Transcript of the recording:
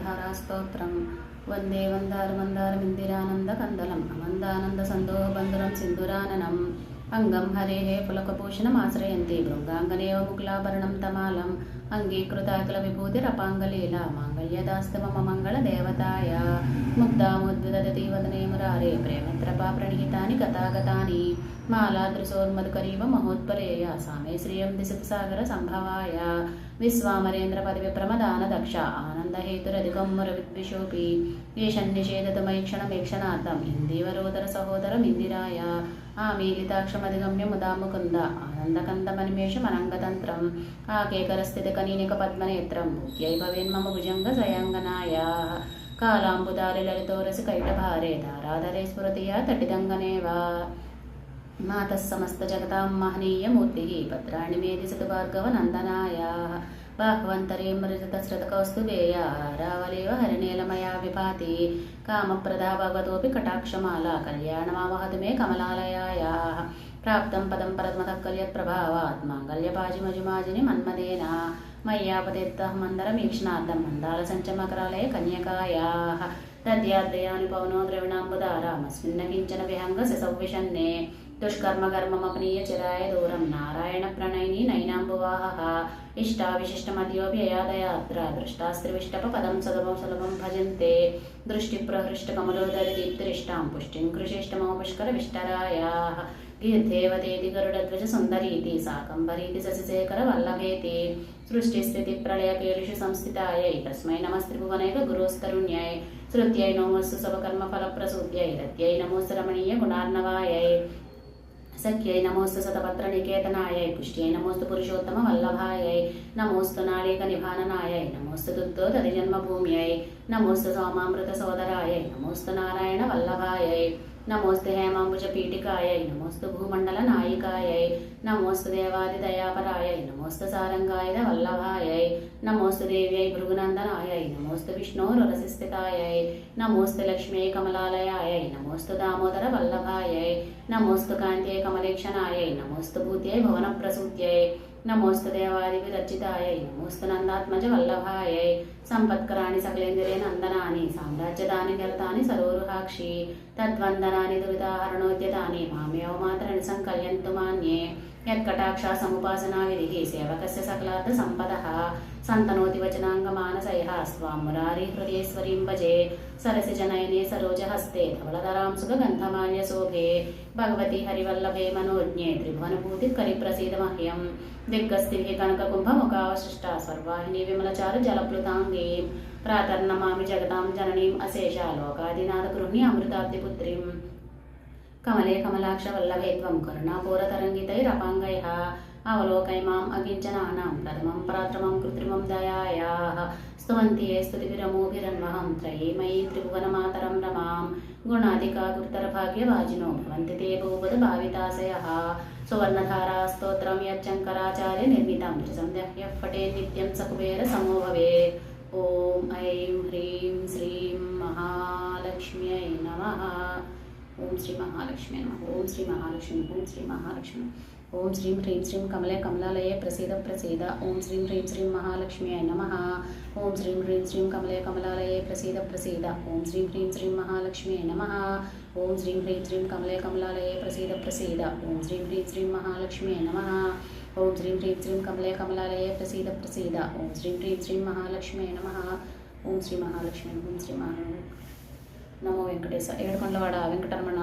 స్వర్ణధారాస్తోత్రం వందే మందారమిందిరానందకందలం అమందానందసందోహబంధురం సింధురాననం అంగం హరేః పులకభూషణమాశ్రయంతి భృంగాంగనేవ ముకులాభరణం తమాలం అంగీకృతాకుల విభూతిరపాంగలీలా మాంగళ్యదాస్తు మమ మంగళదేవతాయ ముగ్ధాముద్విదతి వదనే మురారే ప్రేమత్రపా ప్రణీతాని గతాగతాని మాలాదృశోర్మధుకరీవ మహోత్పరేయ సామే శ్రియం దిశతు సాగర సంభవాయ విశ్వామరేంద్ర పదవి ప్రమదాన దక్ష ఆనందహేతురధికం మురవిద్విషోపి ఏషన్నిషేధతమైక్షణమేక్షణార్థం ఇందీవరోదర సహోదరం ఇందిరాయ ఆమీలితాక్షమధిగమ్య ముదాముకుంద ఆనందకందమనిమేషమనంగతంత్రం ఆకేకరస్థితికనీనిక పద్మనేత్రం భూత్యై భవేన్మమ భుజంగ సయాంగనాయ కాలాంబుదారి లలితోరసి కైటభారే ధారాధరే స్ఫురతియా తటిదంగనేవా మాతః సమస్తజగతాం మహనీయమూర్తిః భద్రాణి మే దిశతు భార్గవనందనాయ బాహ్వంతరే మృతశ్రుతకౌస్తుభేయ రావలేవ హరిణీలమయా విభాతి కామప్రదా భగవతోపి కటాక్షమాలా కళ్యాణమావహతు మే కమలాలయాయ ప్రాప్తం పదం పరమతః కల్యత్ప్రభావాత్ మాంగళ్యపాజిమజుమాజిని మన్మదేన మయ్యాపతిత్తః మందరమీక్షణార్థం మందాల సంచమకరాలయ కన్యకాయా తద్యాద్రయాని పవనో ద్రవిణాంబుదారామస్మిన్న కించన విహంగ శిశౌవిషన్నే దుష్కర్మకర్మమపనీయ చిరాయ దూరం నారాయణ ప్రణయిని నైనాంబువాహ ఇష్టావిశిష్టమద్యోవ్యయాదయాత్ర దృష్టాస్త్రివిష్టప పదం సులభం భజంతే దృష్టిప్రహృష్టకమలోదరి దీప్తిరిష్టాం పుష్టిం కృషిష్టమో పుష్కర విష్టరాయ గీర్దేవతేతి గరుడధ్వజ సుందరీతి శాకంబరీతి శశిశేఖర వల్లభేతి సృష్టిస్థితి ప్రళయకేలుషు సంస్థితాయై తస్మై నమస్త్రిభువనైక గురోస్తరుణ్యై శృత్యై నమోస్తు శుభకర్మఫలప్రసూద్యై రత్యై నమోస్తు రమణీయ గుణార్ణవాయై సఖ్యై నమోస్తు శతపత్రనికేతనాయై పుష్ట్యై నమోస్తు పురుషోత్తమ వల్లభాయై నమోస్తు నాళీక నిభాననాయై నమోస్తు దుగ్ధోదధిజన్మభూమ్యై నమోస్తు సోమామృత సోదరాయై నమోస్తు నారాయణ వల్లభాయై నమోస్తు హేమాంబుజ పీఠికాయై నమోస్తు భూమండల నాయికాయై నమోస్తు దేవాదిదయాపరాయై నమోస్తు సారంగాయుధ వల్లభాయై నమోస్తు దేవ్యై భృగునందనాయై నమోస్తు విష్ణోరరసిస్థితాయై నమోస్తు లక్ష్మ్యై కమలాలయాయై నమోస్తు దామోదర వల్లభాయై నమోస్తు కాంత్యై కమలేక్షణాయై నమోస్తు భూత్యై భువనప్రసూత్యై నమోస్తు దేవాది విరచితాయై నమోస్తు నందాత్మజ వల్లభాయై సంపత్కరాణి సకలేంద్రియ నందనాని సామ్రాజ్యదాని నిరతాని సరోరుహాక్షి తద్వందనాని దురితాహరణోద్యతాని మామేవ మాత్రని సంకల్యంతు మాన్యే యత్కటాక్షా సముపాసనా విధిః సేవకస్య సకలార్థ సంపదః సంతనోతి వచనాంగమానసయః స్వాం మురారి హృదయేశ్వరీం భజే సరసిజనయనే సరోజహస్తే ధవళధరాం సుగంధమాల్య శోభే భగవతి హరివల్లభే మనోజ్ఞే త్రిభువనభూతి కరిప్రసీద మహ్యం దిగ్గస్థిభిः కనకకుంభముఖావశిష్టా స్వర్వాహిని విమలచారు జలప్లుతాంగీ ప్రాతర్నమామి జగతాం జననీం అశేషా లోకాదినాథ గృహిణి అమృతాబ్ధిపుత్రీం కమలే కమలాక్ష వల్లభే త్వం కరుణాపూరతరంగితైరపాంగైః అవలోకై మాం అకించనానాం ప్రథమం పరాక్రమం కృత్రిమం దయాయాః స్తువంతి ఏ స్తుతిభిరమోభిరన్వహం త్రయీమయీ త్రిభువనమాతరం రమాం గుణాధికా గురుతరభాగ్యవాజినో భవంతి తే భూపద భావితాశయః సువర్ణధారాస్తోత్రం యచ్చంకరాచార్య నిర్మితం త్రిసంధ్యః పఠే నిత్యం సకుబేర సమో భవేత్. ఓం ఐం హ్రీం శ్రీం మహాలక్ష్మ్యై నమః. ఓం శ్రీ మహాలక్ష్మి నమః. ఓం శ్రీ మహాలక్ష్మి. ఓం శ్రీ మహాలక్ష్మి. ఓం శ్రీం హ్రీం శ్రీం కమలే కమలాలయే ప్రసీద ప్రసీద. ఓం శ్రీం హ్రీం శ్రీం మహాలక్ష్మ్యై నమః. ఓం శ్రీం హ్రీం శ్రీం కమలే కమలాలయే ప్రసీద ప్రసీద. ఓం శ్రీం హ్రీం శ్రీం మహాలక్ష్మ్యై నమః. ఓం శ్రీం హ్రీం శ్రీం కమలే కమలాలయే ప్రసీద ప్రసీద. ఓం శ్రీం హ్రీం శ్రీం మహాలక్ష్మ్యై నమః. ఓం శ్రీం హ్రీం శ్రీం కమలే కమలాలయే ప్రసీద ప్రసీద. ఓం శ్రీం హ్రీం శ్రీం మహాలక్ష్మ్యై నమః. ఓం శ్రీ మహాలక్ష్మి. ఓం శ్రీ మహాలక్ష్మి. నమో వెంకటేశ. ఏడుకొండలవాడ వెంకటరమణ